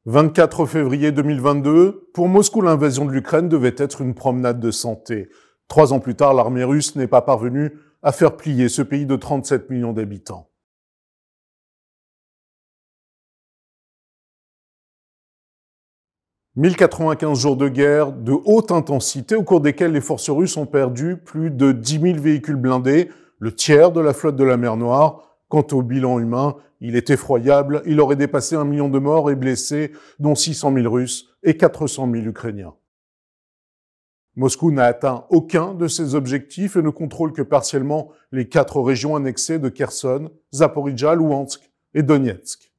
24 février 2022, pour Moscou, l'invasion de l'Ukraine devait être une promenade de santé. 3 ans plus tard, l'armée russe n'est pas parvenue à faire plier ce pays de 37 millions d'habitants. « 1095 jours de guerre de haute intensité au cours desquels les forces russes ont perdu plus de 10 000 véhicules blindés, le tiers de la flotte de la mer Noire. Quant au bilan humain, il est effroyable, il aurait dépassé 1 million de morts et blessés, dont 600 000 Russes et 400 000 Ukrainiens. Moscou n'a atteint aucun de ses objectifs et ne contrôle que partiellement les 4 régions annexées de Kherson, Zaporijjia, Louhansk et Donetsk.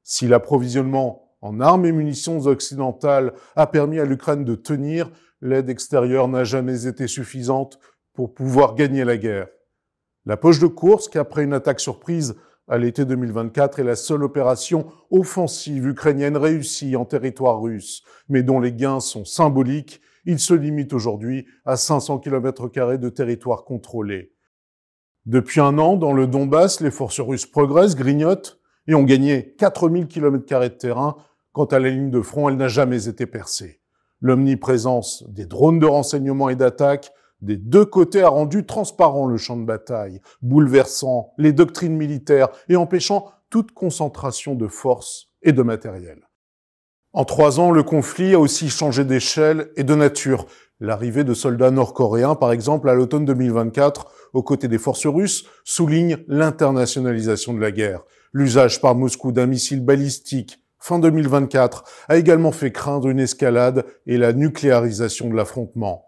Si l'approvisionnement en armes et munitions occidentales a permis à l'Ukraine de tenir, l'aide extérieure n'a jamais été suffisante pour pouvoir gagner la guerre. La poche de Koursk, après une attaque surprise à l'été 2024, est la seule opération offensive ukrainienne réussie en territoire russe, mais dont les gains sont symboliques. Il se limite aujourd'hui à 500 km² de territoire contrôlé. Depuis un an, dans le Donbass, les forces russes progressent, grignotent et ont gagné 4000 km² de terrain. Quant à la ligne de front, elle n'a jamais été percée. L'omniprésence des drones de renseignement et d'attaque des deux côtés a rendu transparent le champ de bataille, bouleversant les doctrines militaires et empêchant toute concentration de forces et de matériel. En 3 ans, le conflit a aussi changé d'échelle et de nature. L'arrivée de soldats nord-coréens, par exemple, à l'automne 2024, aux côtés des forces russes, souligne l'internationalisation de la guerre. L'usage par Moscou d'un missile balistique, fin 2024, a également fait craindre une escalade et la nucléarisation de l'affrontement.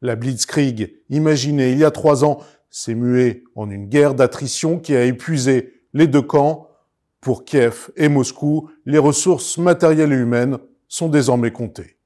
La Blitzkrieg, imaginée il y a 3 ans, s'est muée en une guerre d'attrition qui a épuisé les deux camps. Pour Kiev et Moscou, les ressources matérielles et humaines sont désormais comptées.